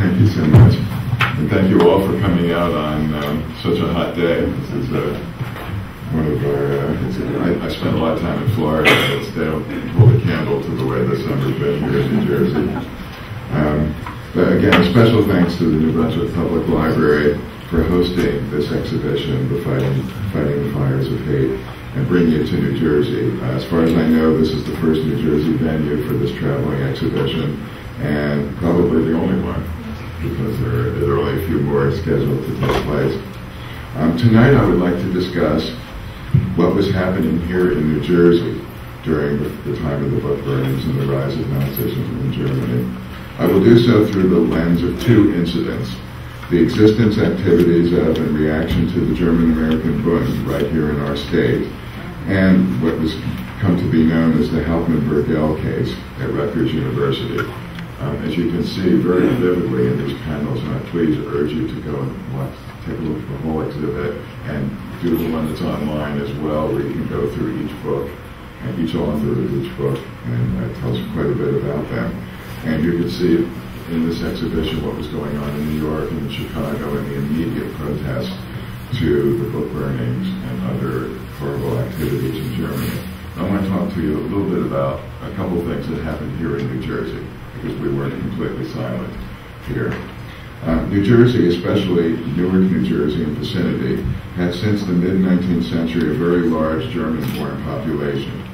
Thank you so much. And thank you all for coming out on such a hot day. This is one of our, I spent a lot of time in Florida, and they don't hold a candle to the way the summer's been here in New Jersey. But again, a special thanks to the New Brunswick Public Library for hosting this exhibition, the Fighting the Fires of Hate, and bringing it to New Jersey. As far as I know, this is the first New Jersey venue for this traveling exhibition, and probably the only one, because there are only a few more scheduled to take place. Tonight I would like to discuss what was happening here in New Jersey during the time of the book burnings and the rise of Nazism in Germany. I will do so through the lens of two incidents: the existence, activities of, and reaction to the German-American Bund right here in our state, and what was come to be known as the Hauptmann-Burgell case at Rutgers University. As you can see very vividly in these panels, and I please urge you to go and take a look at the whole exhibit and do the one that's online as well, where you can go through each book and each author of each book, and that tells quite a bit about them. And you can see in this exhibition what was going on in New York and in Chicago and the immediate protest to the book burnings and other horrible activities in Germany. I want to talk to you a little bit about a couple of things that happened here in New Jersey, because we weren't completely silent here. New Jersey, especially Newark, New Jersey and vicinity, had since the mid-19th century a very large German-born population.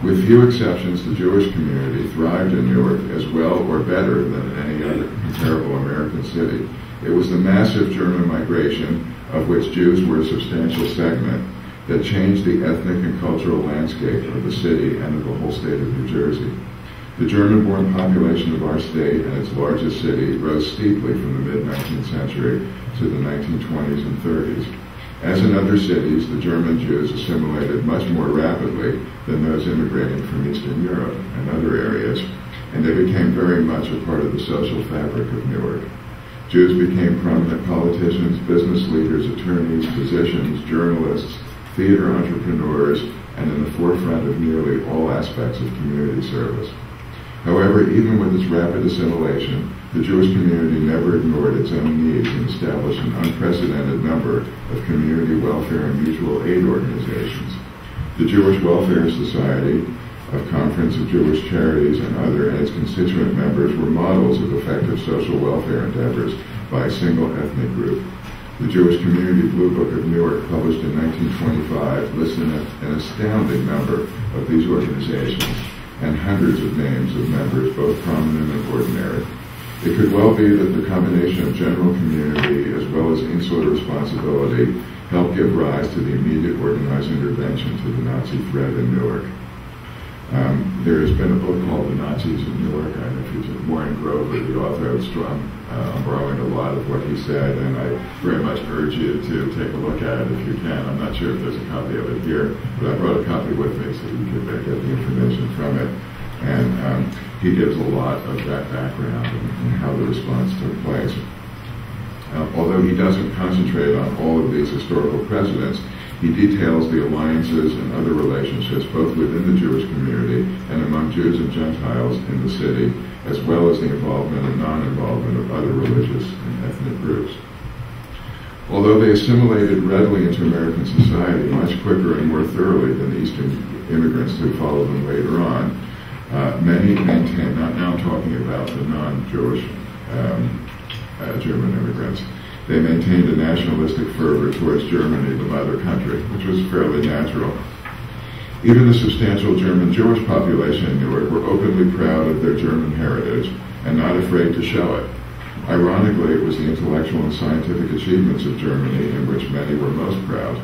With few exceptions, the Jewish community thrived in Newark as well or better than in any other comparable American city. It was the massive German migration, of which Jews were a substantial segment, that changed the ethnic and cultural landscape of the city and of the whole state of New Jersey. The German-born population of our state and its largest city rose steeply from the mid-19th century to the 1920s and 30s. As in other cities, the German Jews assimilated much more rapidly than those immigrating from Eastern Europe and other areas, and they became very much a part of the social fabric of Newark. Jews became prominent politicians, business leaders, attorneys, physicians, journalists, theater entrepreneurs, and in the forefront of nearly all aspects of community service. However, even with its rapid assimilation, the Jewish community never ignored its own needs and established an unprecedented number of community welfare and mutual aid organizations. The Jewish Welfare Society, of Conference of Jewish Charities, and its constituent members were models of effective social welfare endeavors by a single ethnic group. The Jewish Community Blue Book of Newark, published in 1925, listed an astounding number of these organizations and hundreds of names of members, both prominent and ordinary. It could well be that the combination of general community as well as insular responsibility helped give rise to the immediate organized intervention to the Nazi threat in Newark. There has been a book called The Nazis in Newark. I don't know if you've Warren Grover, the author of Strong. I'm borrowing a lot of what he said, and I very much urge you to take a look at it if you can. I'm not sure if there's a copy of it here, but I brought a copy with me so you could get the information from it. And he gives a lot of that background and how the response took place. Although he doesn't concentrate on all of these historical precedents, he details the alliances and other relationships both within the Jewish community and among Jews and Gentiles in the city, as well as the involvement and non-involvement of other religious and ethnic groups. Although they assimilated readily into American society much quicker and more thoroughly than the Eastern immigrants who followed them later on, many maintained, now I'm talking about the non-Jewish German immigrants, they maintained a nationalistic fervor towards Germany, the mother country, which was fairly natural. Even the substantial German Jewish population in Newark were openly proud of their German heritage and not afraid to show it. Ironically, it was the intellectual and scientific achievements of Germany in which many were most proud.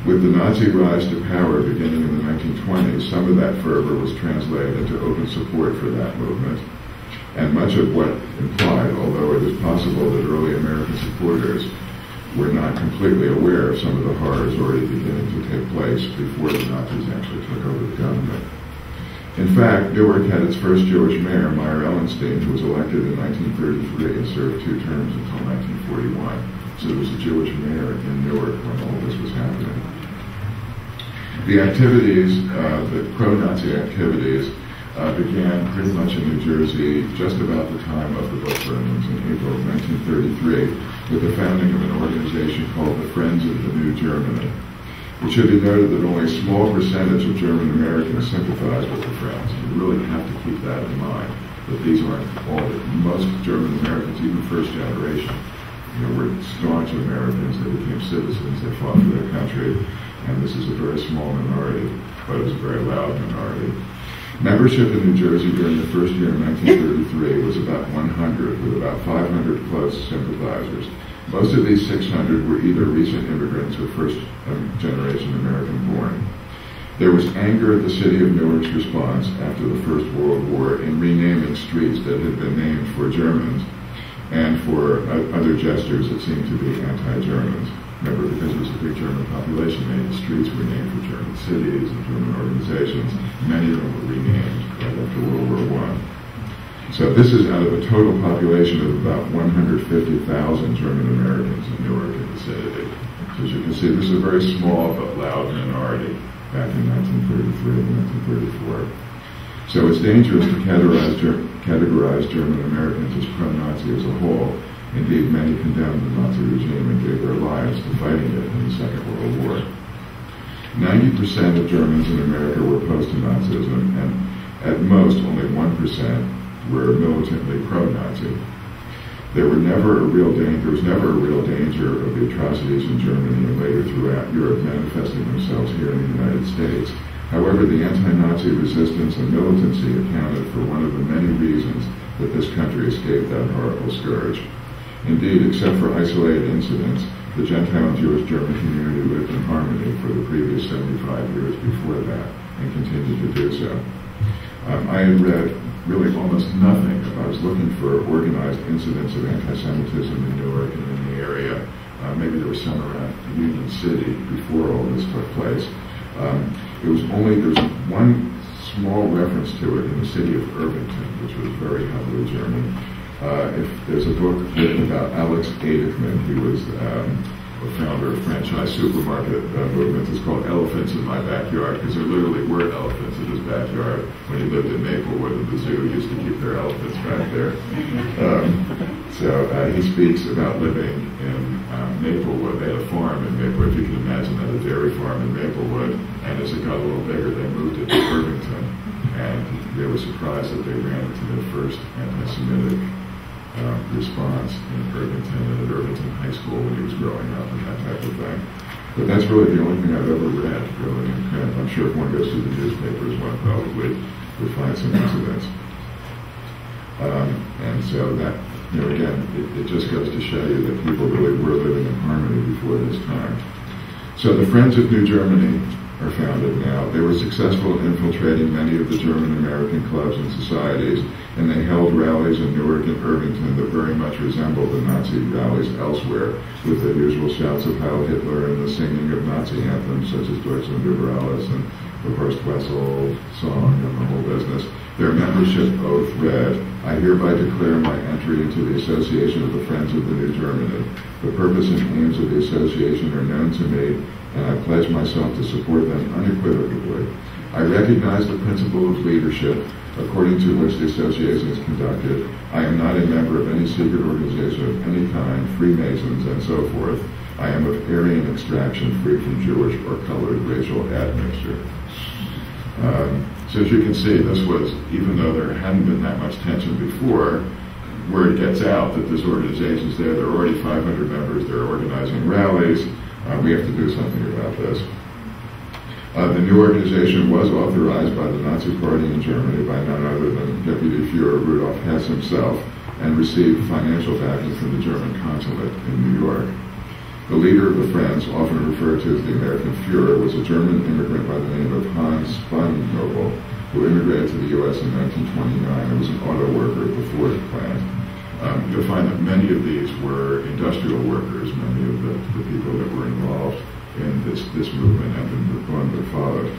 With the Nazi rise to power beginning in the 1920s, some of that fervor was translated into open support for that movement. And much of what implied, although it is possible that early American supporters were not completely aware of some of the horrors already beginning to take place before the Nazis actually took over the government. In fact, Newark had its first Jewish mayor, Meyer Ellenstein, who was elected in 1933 and served 2 terms until 1941. So there was a Jewish mayor in Newark when all this was happening. The activities, the pro-Nazi activities, began pretty much in New Jersey just about the time of the book burnings in April of 1933 with the founding of an organization called the Friends of the New Germany. It should be noted that only a small percentage of German Americans sympathize with the Friends. You really have to keep that in mind, that these aren't all, most German Americans, even first generation, were staunch Americans. They became citizens, they fought for their country, and this is a very small minority, but it's a very loud minority. Membership in New Jersey during the first year in 1933 was about 100, with about 500 close sympathizers. Most of these 600 were either recent immigrants or first-generation American-born. There was anger at the city of Newark's response after the First World War in renaming streets that had been named for Germans and for other gestures that seemed to be anti-Germans. Remember, because there was a big German population, many of the streets were named for German cities and German organizations. Many of them were renamed right after World War I. So this is out of a total population of about 150,000 German Americans in Newark and vicinity. So as you can see, this is a very small but loud minority back in 1933 and 1934. So it's dangerous to categorize German Americans as pro-Nazi as a whole. Indeed, many condemned the Nazi regime and gave their lives to fighting it in the Second World War. 90% of Germans in America were opposed to Nazism, and at most only 1% were militantly pro-Nazi. There was never a real danger of the atrocities in Germany and later throughout Europe manifesting themselves here in the United States. However, the anti-Nazi resistance and militancy accounted for one of the many reasons that this country escaped that horrible scourge. Indeed, except for isolated incidents, the Gentile and Jewish German community lived in harmony for the previous 75 years before that and continued to do so. I had read really almost nothing. I was looking for organized incidents of anti-Semitism in Newark and in the area. Maybe there was some around Union City before all this took place. There was one small reference to it in the city of Irvington, which was very heavily German. If there's a book written about Alex Adichman, he was the founder of franchise supermarket movements. It's called Elephants in My Backyard, because there literally were elephants in his backyard. When he lived in Maplewood at the zoo, he used to keep their elephants back there. So he speaks about living in Maplewood. They had a farm in Maplewood, if you can imagine that, a dairy farm in Maplewood. And as it got a little bigger, they moved it to Irvington. And they were surprised that they ran into their first anti-Semitic response in Irvington and at Irvington High School when he was growing up and that type of thing. But that's really the only thing I've ever read, really, in print. I'm sure if one goes through the newspapers, one probably would find some incidents. And so that, again, it just goes to show you that people really were living in harmony before this time. So the Friends of New Germany are founded now. They were successful in infiltrating many of the German American clubs and societies, and they held rallies in Newark and Irvington that very much resembled the Nazi rallies elsewhere, with the usual shouts of Heil Hitler and the singing of Nazi anthems such as Deutschland über alles and the Horst Wessel song and the whole business. Their membership oath read, "I hereby declare my entry into the Association of the Friends of the New Germany. The purpose and aims of the association are known to me, and I pledge myself to support them unequivocally. I recognize the principle of leadership according to which the association is conducted. I am not a member of any secret organization of any kind, Freemasons and so forth. I am of Aryan extraction, free from Jewish or colored racial admixture." So as you can see, this was, even though there hadn't been that much tension before, word gets out that this organization's there. There are already 500 members. They're organizing rallies. We have to do something about this. The new organization was authorized by the Nazi Party in Germany by none other than Deputy Führer Rudolf Hess himself, and received financial backing from the German consulate in New York. The leader of the Friends, often referred to as the American Führer, was a German immigrant by the name of Hans Spannnoble, who immigrated to the U.S. in 1929 and was an auto worker at the Ford plant. You'll find that many of these were industrial workers, many of the people that were involved in this movement and in the one that followed.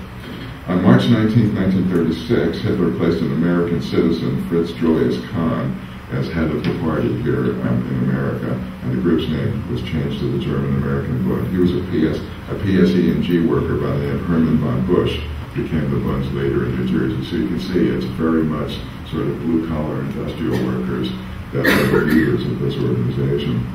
On March 19, 1936, Hitler placed an American citizen, Fritz Julius Kahn, as head of the party here in America, and the group's name was changed to the German-American Bund. He was a PSE&G worker by the name of Hermann von Busch, became the Bund's leader in New Jersey. So you can see it's very much sort of blue-collar industrial workers that were the leaders of this organization.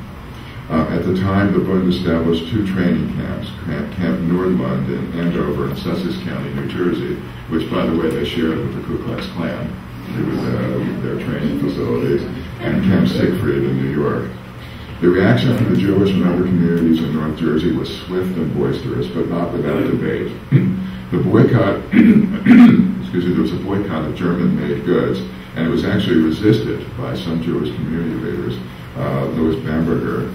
At the time, the Bund established 2 training camps, Camp Nordlund in Andover in Sussex County, New Jersey, which, by the way, they shared with the Ku Klux Klan. It was their training facilities, and Camp Siegfried in New York. The reaction from the Jewish and other communities in North Jersey was swift and boisterous, but not without debate. The boycott, excuse me, there was a boycott of German-made goods, and it was actually resisted by some Jewish community leaders. Louis Bamberger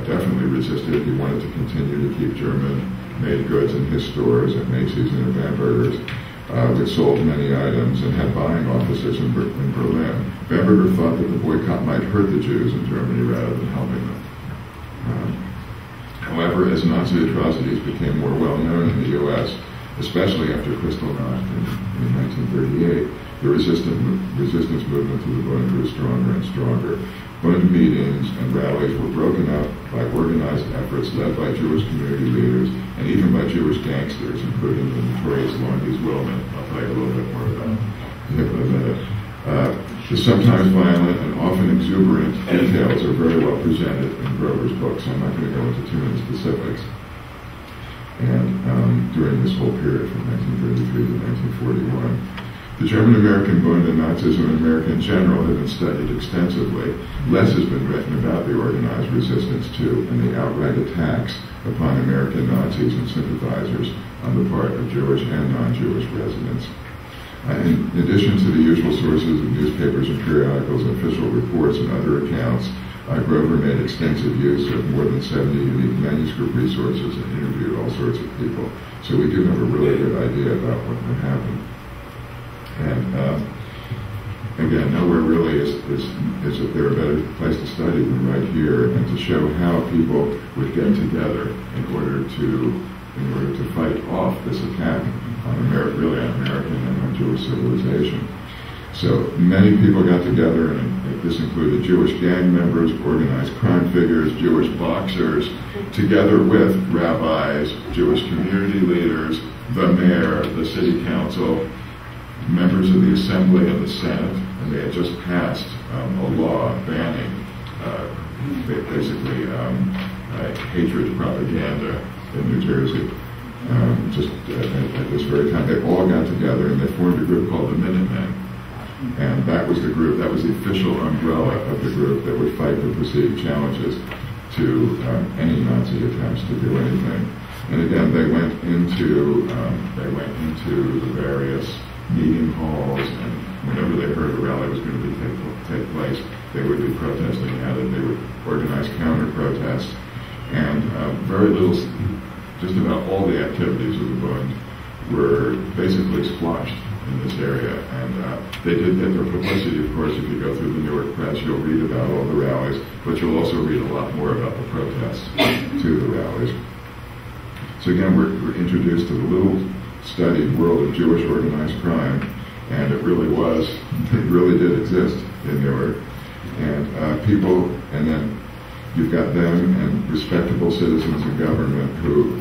definitely resisted. He wanted to continue to keep German-made goods in his stores at Macy's and at Bamberger's, which sold many items and had buying offices in Berlin. Bamberger thought that the boycott might hurt the Jews in Germany rather than helping them. However, as Nazi atrocities became more well-known in the U.S., especially after Kristallnacht in 1938, the resistance movement to the Bund grew stronger and stronger. Bund meetings and rallies were broken up by organized efforts led by Jewish community leaders and even by Jewish gangsters, including the notorious Longies Willman. I'll tell you a little bit more about him in a minute. The sometimes violent and often exuberant details are very well presented in Grover's book, so I'm not going to go into too many specifics. And during this whole period from 1933 to 1941, the German-American Bund and Nazism in America in general have been studied extensively. Less has been written about the organized resistance to and the outright attacks upon American Nazis and sympathizers on the part of Jewish and non-Jewish residents. In addition to the usual sources of newspapers and periodicals, official reports, and other accounts, Grover made extensive use of more than 70 unique manuscript resources and interviewed all sorts of people. So we do have a really good idea about what happened. And again, nowhere really is there a better place to study than right here, and to show how people would get together in order to fight off this attack on American and on Jewish civilization. So many people got together, and this included Jewish gang members, organized crime figures, Jewish boxers, together with rabbis, Jewish community leaders, the mayor, the city council, members of the Assembly and the Senate, and they had just passed a law banning basically hatred propaganda in New Jersey. Just at this very time, they all got together and they formed a group called the Minutemen. And that was the group, that was the official umbrella of the group that would fight the perceived challenges to any Nazi attempts to do anything. And again, they went into the various meeting halls, and whenever they heard a rally was going to take place, they would be protesting at it. They would organize counter-protests, and very little, just about all the activities of the Bund were basically squashed in this area. And they did get their publicity, of course. If you go through the New York press, you'll read about all the rallies, but you'll also read a lot more about the protests to the rallies. So again, we're introduced to the little studied world of Jewish organized crime, and it really did exist in Newark. And people, and then you've got them and respectable citizens in government who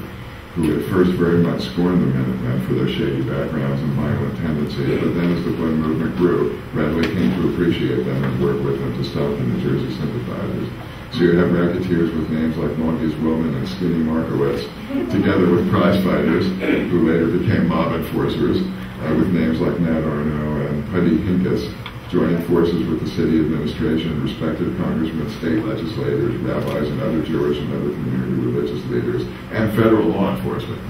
at first very much scorned the Minutemen for their shady backgrounds and violent tendencies, but then as the Bund movement grew, readily came to appreciate them and work with them to stop the New Jersey sympathizers. So you have racketeers with names like Longies Willman and Skinny Markowitz, together with prize fighters, who later became mob enforcers, with names like Nat Arno and Puddy Hincus, joining forces with the city administration, respected congressmen, state legislators, rabbis, and other Jewish and other community religious leaders, and federal law enforcement.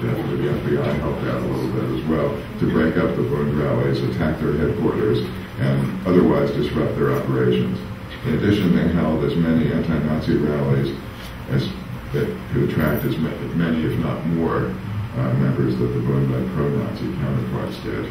Definitely the FBI helped out a little bit as well to break up the Bund rallies, attack their headquarters, and otherwise disrupt their operations. In addition, they held as many anti-Nazi rallies as that could attract as many, if not more, members that the Bund and pro-Nazi counterparts did.